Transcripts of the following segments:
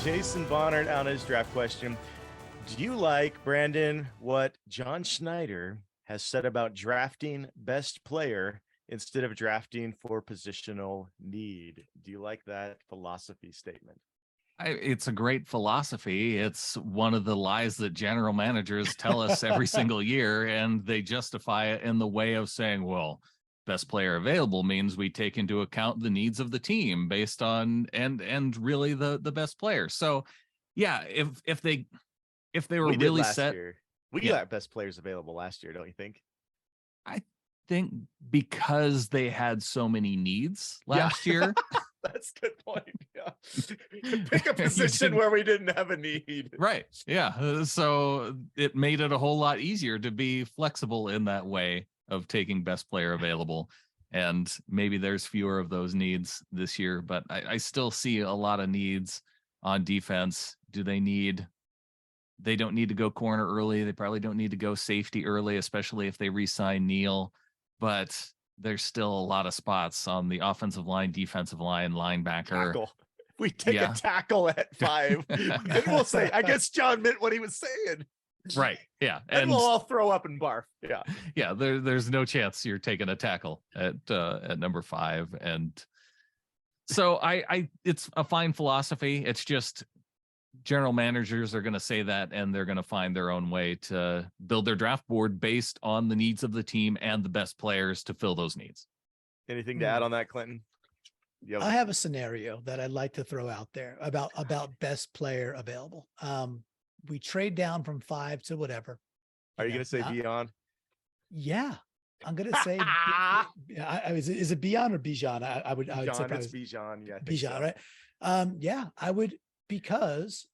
Jason Bonner on his draft question. Do you like, Brandon, what John Schneider has said about drafting best player instead of drafting for positional need? Do you like that philosophy statement? It's a great philosophy. It's one of the lies that general managers tell us every single year, and they justify it in the way of saying, well, best player available means we take into account the needs of the team based on and really the best player. So yeah, if they were really set year. We got best players available last year, don't you think? I think because they had so many needs last year. That's a good point. Yeah. Pick a position where we didn't have a need. Right. Yeah. So it made it a whole lot easier to be flexible in that way of taking best player available. And maybe there's fewer of those needs this year, but I still see a lot of needs on defense. They don't need to go corner early. They probably don't need to go safety early, especially if they re-sign Neal. But there's still a lot of spots on the offensive line, defensive line, linebacker. Tackle. We take a tackle at 5. And we'll say, I guess John meant what he was saying. Right. Yeah. And we'll all throw up and barf. Yeah. Yeah. There's no chance you're taking a tackle at number 5. And so it's a fine philosophy. It's just general managers are going to say that, and they're going to find their own way to build their draft board based on the needs of the team and the best players to fill those needs. Anything to add on that, Clinton? I have a scenario that I'd like to throw out there about best player available. We trade down from 5 to whatever. Are you going to say Bijan? Yeah, I'm going to say. Is it Bijan or Bijan? I would say it's Bijan. Yeah, Bijan, so. Right? Yeah, I would, because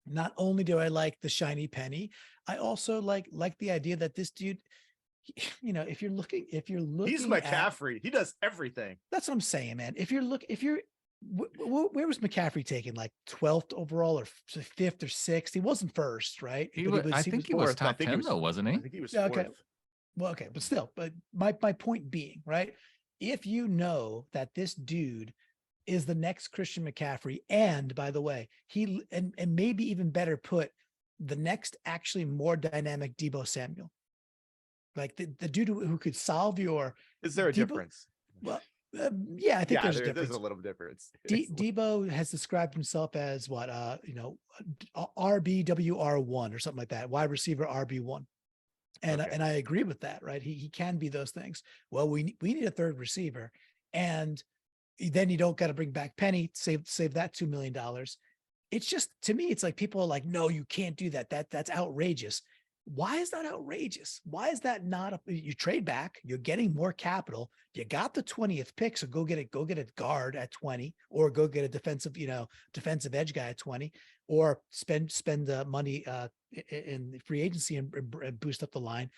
not only do I like the shiny penny, I also like the idea that this dude, if you're looking, he's McCaffrey. He does everything. That's what I'm saying, man. Where was McCaffrey taken? Like 12th overall or 5th or 6th? He wasn't first, right? I think he was top 10 though, wasn't he? I think he was 4th. Okay. Well, okay, but still, my point being, right? If you know that this dude is the next Christian McCaffrey, and by the way, he and maybe even better put, the next actually more dynamic Deebo Samuel, like the dude who could solve your. Is there a difference? Well, yeah, I think there's a difference. There's a little difference. Deebo has described himself as what RBWR1 or something like that, wide receiver RB1. And I agree with that, right? He can be those things. Well, we need a third receiver, and then you don't got to bring back Penny, save that $2 million. It's just, to me, it's like people are like, no, you can't do that. That's outrageous. Why is that outrageous? Why is that not you trade back, you're getting more capital, you got the 20th pick, so go get a guard at 20, or go get a defensive edge guy at 20, or spend the money in free agency and boost up the line.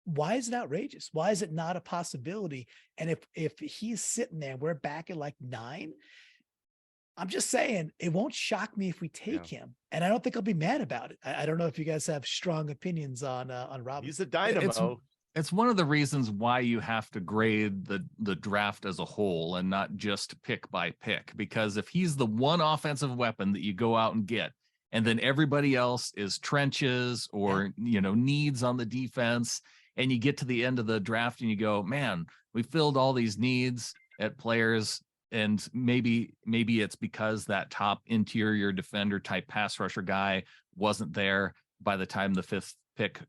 Why is it outrageous? Why is it not a possibility? And if he's sitting there, we're back at like 9. I'm just saying, it won't shock me if we take him, and I don't think I'll be mad about it. I don't know if you guys have strong opinions on Robinson. He's a dynamo. It's one of the reasons why you have to grade the draft as a whole and not just pick by pick, because if he's the one offensive weapon that you go out and get, and then everybody else is trenches or needs on the defense, and you get to the end of the draft and you go, man, we filled all these needs at players. And maybe it's because that top interior defender type pass rusher guy wasn't there by the time the 5th pick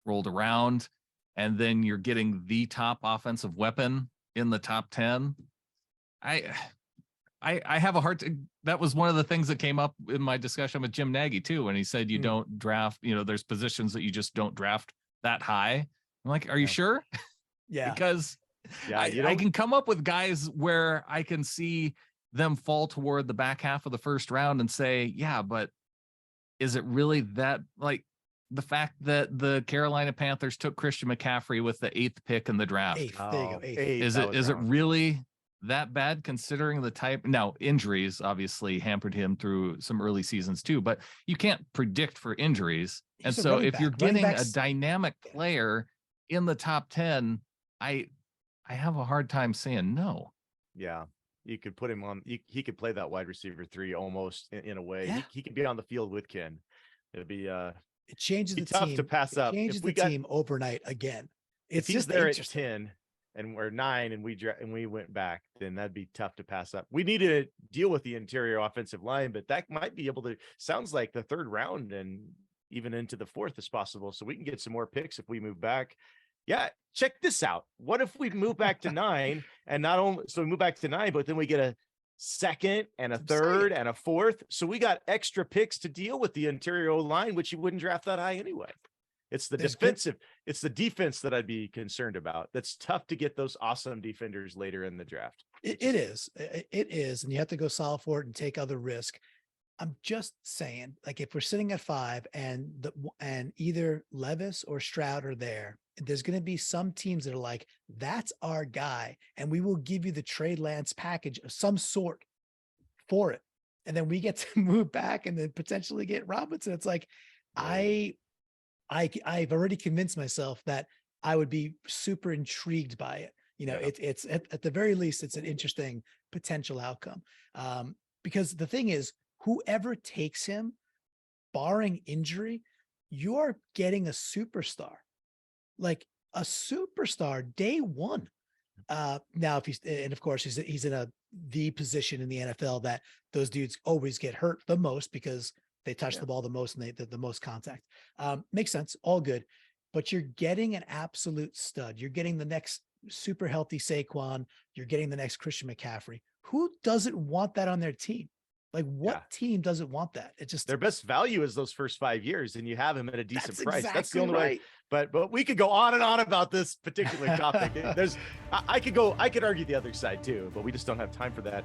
rolled around. And then you're getting the top offensive weapon in the top 10. I have a hard time. That was one of the things that came up in my discussion with Jim Nagy too, when he said you don't draft, there's positions that you just don't draft that high. I'm like, are you sure? Yeah. Because I can come up with guys where I can see them fall toward the back half of the first round and say, yeah, but is it really that, like the fact that the Carolina Panthers took Christian McCaffrey with the 8th pick in the draft? Is it really that bad considering the type? Now, injuries obviously hampered him through some early seasons too, but you can't predict for injuries. And so if you're getting a dynamic player in the top 10, I have a hard time saying no. Yeah. you could put him on. He could play that wide receiver 3 almost in a way. Yeah. He could be on the field with Ken. It'd be it changes the tough team. to pass up. It changes the team overnight again. It's if he's just there at interesting. 10 and we're 9 and we went back, then that'd be tough to pass up. We need to deal with the interior offensive line, but that might be able to. Sounds like the 3rd round and even into the 4th is possible. So we can get some more picks if we move back. Yeah, check this out. What if we move back to 9 and not only so we move back to 9, but then we get a 2nd and a 3rd and a 4th. So we got extra picks to deal with the interior line, which you wouldn't draft that high anyway. It's the it's the defense that I'd be concerned about. That's tough to get those awesome defenders later in the draft. It is. And you have to go solid for it and take other risk. I'm just saying, like, if we're sitting at 5 and either Levis or Stroud are there's going to be some teams that are like, that's our guy, and we will give you the Trey Lance package of some sort for it. And then we get to move back and then potentially get Robinson. It's like, I've already convinced myself that I would be super intrigued by it. It's at the very least, it's an interesting potential outcome. Because the thing is, whoever takes him, barring injury, you're getting a superstar, like a superstar day one. Now, if and of course he's in the position in the NFL that those dudes always get hurt the most because they touch the ball the most and the most contact. Makes sense. All good. But you're getting an absolute stud. You're getting the next super healthy Saquon. You're getting the next Christian McCaffrey. Who doesn't want that on their team? Like, what team doesn't want that? It's just their best value is those first 5 years, and you have him at a decent price. Exactly that's the only way. But we could go on and on about this particular topic. I could argue the other side too, but we just don't have time for that.